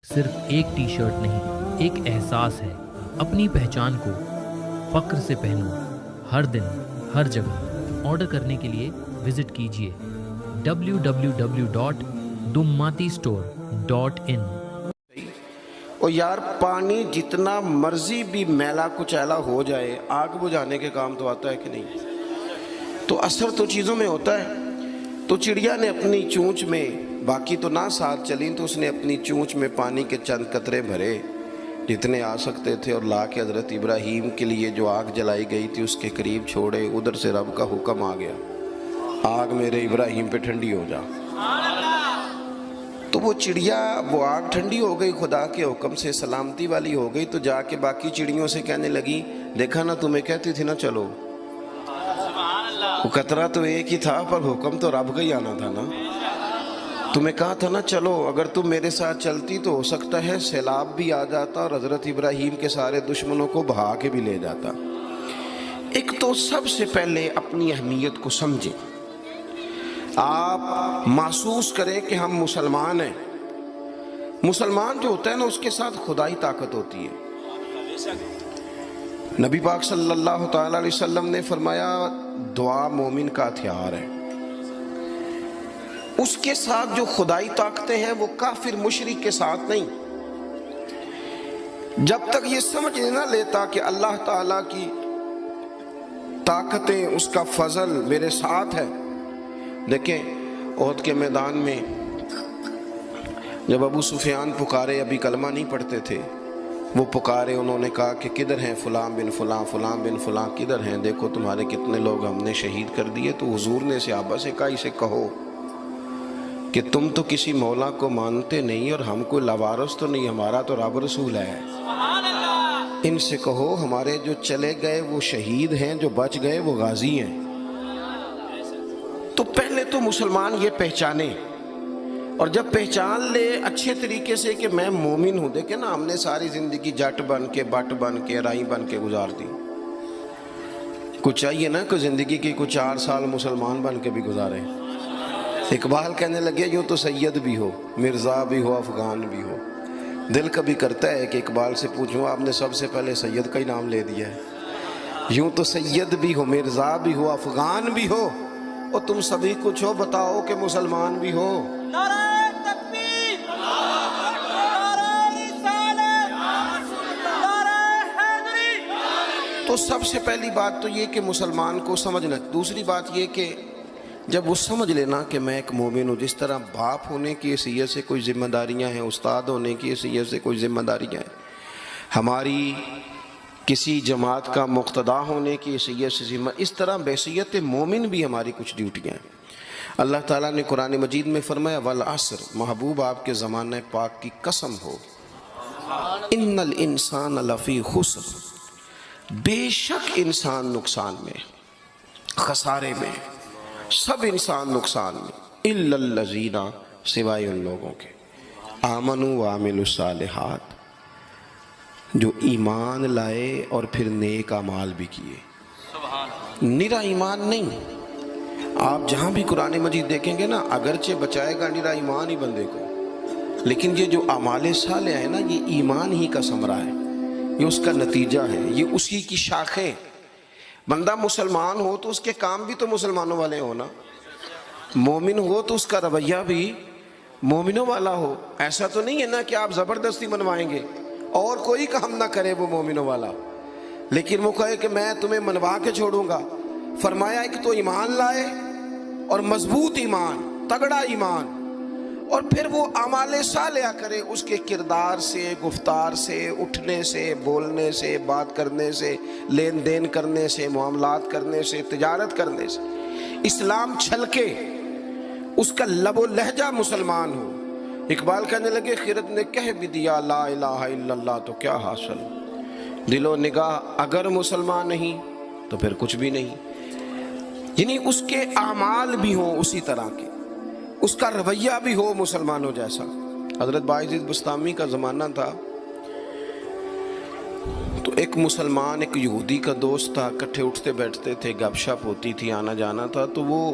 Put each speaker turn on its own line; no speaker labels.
صرف ایک T shirt نہیں، ایک احساس ہے۔ اپنی پہچان کو فخر سے پہنو، ہر دن ہر جگہ۔ آرڈر کرنے کے لیے وزٹ کیجیے www.dummatistore.in۔
اور یار پانی جتنا مرضی بھی میلا کچیلا ہو جائے، آگ بجھانے کے کام تو آتا ہے کہ نہیں؟ تو اثر تو چیزوں میں ہوتا ہے۔ تو چڑیا نے اپنی چونچ میں، باقی تو نہ ساتھ چلیں، تو اس نے اپنی چونچ میں پانی کے چند قطرے بھرے جتنے آ سکتے تھے، اور لا کے حضرت ابراہیم کے لیے جو آگ جلائی گئی تھی اس کے قریب چھوڑے۔ ادھر سے رب کا حکم آ گیا، آگ میرے ابراہیم پہ ٹھنڈی ہو جا۔ تو وہ چڑیا، وہ آگ ٹھنڈی ہو گئی، خدا کے حکم سے سلامتی والی ہو گئی۔ تو جا کے باقی چڑیوں سے کہنے لگی، دیکھا نا تمہیں کہتی تھی نا چلو، وہ قطرہ تو ایک ہی تھا پر حکم تو رب کا ہی آنا تھا نا۔ تمہیں کہا تھا نا چلو، اگر تم میرے ساتھ چلتی تو ہو سکتا ہے سیلاب بھی آ جاتا اور حضرت ابراہیم کے سارے دشمنوں کو بہا کے بھی لے جاتا۔ ایک تو سب سے پہلے اپنی اہمیت کو سمجھیں، آپ محسوس کریں کہ ہم مسلمان ہیں۔ مسلمان جو ہوتا ہے نا، اس کے ساتھ خدائی طاقت ہوتی ہے۔ نبی پاک صلی اللہ تعالیٰ علیہ وسلم نے فرمایا، دعا مومن کا ہتھیار ہے۔ اس کے ساتھ جو خدائی طاقتیں ہیں وہ کافر مشرک کے ساتھ نہیں۔ جب تک یہ سمجھ نہ لیتا کہ اللہ تعالیٰ کی طاقتیں، اس کا فضل میرے ساتھ ہے۔ دیکھیں احد کے میدان میں جب ابو سفیان پکارے، ابھی کلمہ نہیں پڑھتے تھے، وہ پکارے، انہوں نے کہا کہ کدھر ہیں فلاں بن فلاں، فلاں بن فلاں کدھر ہیں؟ دیکھو تمہارے کتنے لوگ ہم نے شہید کر دیے۔ تو حضور نے صحابہ سے کہا، اسے کہو کہ تم تو کسی مولا کو مانتے نہیں اور ہم کوئی لاوارث تو نہیں، ہمارا تو رب رسول ہے۔ ان سے کہو ہمارے جو چلے گئے وہ شہید ہیں، جو بچ گئے وہ غازی ہیں۔ تو پہلے تو مسلمان یہ پہچانے، اور جب پہچان لے اچھے طریقے سے کہ میں مومن ہوں۔ دیکھیں نا، ہم نے ساری زندگی جٹ بن کے، بٹ بن کے، رائی بن کے گزار دی۔ کچھ چاہیے نا کہ زندگی کی کچھ 4 سال مسلمان بن کے بھی گزارے۔ اقبال کہنے لگے، یوں تو سید بھی ہو، مرزا بھی ہو، افغان بھی ہو۔ دل کبھی کرتا ہے کہ اقبال سے پوچھوں، آپ نے سب سے پہلے سید کا ہی نام لے دیا ہے۔ یوں تو سید بھی ہو، مرزا بھی ہو، افغان بھی ہو، اور تم سبھی کچھ ہو، بتاؤ کہ مسلمان بھی ہو۔
نعرہ تکبیر، نعرہ رسالت، نعرہ حیدری۔
تو سب سے پہلی بات تو یہ کہ مسلمان کو سمجھنا۔ دوسری بات یہ کہ جب وہ سمجھ لینا کہ میں ایک مومن ہوں، جس طرح باپ ہونے کی حیثیت سے کوئی ذمہ داریاں ہیں، استاد ہونے کی حیثیت سے کوئی ذمہ داریاں ہیں، ہماری کسی جماعت کا مقتدا ہونے کی حیثیت سے ذمہ، اس طرح بحیثیت مومن بھی ہماری کچھ ڈیوٹیاں ہیں۔ اللہ تعالیٰ نے قرآن مجید میں فرمایا، والعصر، محبوب آپ کے زمانہ پاک کی قسم ہو، ان الانسان لفی خسر، بے شک انسان نقصان میں، خسارے میں، سب انسان نقصان میں، الا الذین، سوائے ان لوگوں کے، آمنوا وعملوا الصالحات، جو ایمان لائے اور پھر نیک اعمال بھی کیے۔ نرا ایمان نہیں، آپ جہاں بھی قرآن مجید دیکھیں گے نا، اگرچہ بچائے گا نرا ایمان ہی بندے کو، لیکن یہ جو اعمال صالح ہے نا، یہ ایمان ہی کا ثمرہ ہے، یہ اس کا نتیجہ ہے، یہ اسی کی شاخیں۔ بندہ مسلمان ہو تو اس کے کام بھی تو مسلمانوں والے ہو نا، مومن ہو تو اس کا رویہ بھی مومنوں والا ہو۔ ایسا تو نہیں ہے نا کہ آپ زبردستی منوائیں گے اور کوئی کام نہ کرے وہ مومنوں والا، لیکن وہ کہے کہ میں تمہیں منوا کے چھوڑوں گا۔ فرمایا ایک تو ایمان لائے، اور مضبوط ایمان، تگڑا ایمان، اور پھر وہ اعمال صالحہ کرے، اس کے کردار سے، گفتار سے، اٹھنے سے، بولنے سے، بات کرنے سے، لین دین کرنے سے، معاملات کرنے سے، تجارت کرنے سے اسلام چھلکے، اس کا لب و لہجہ مسلمان ہو۔ اقبال کہنے لگے، خرد نے کہہ بھی دیا لا الہ الا اللہ تو کیا حاصل، دل و نگاہ اگر مسلمان نہیں تو پھر کچھ بھی نہیں۔ یعنی اس کے اعمال بھی ہوں اسی طرح کے، اس کا رویہ بھی ہو مسلمانوں جیسا۔ حضرت باعزید بستامی کا زمانہ تھا، تو ایک مسلمان ایک یہودی کا دوست تھا، اکٹھے اٹھتے بیٹھتے تھے، گپ شپ ہوتی تھی، آنا جانا تھا۔ تو وہ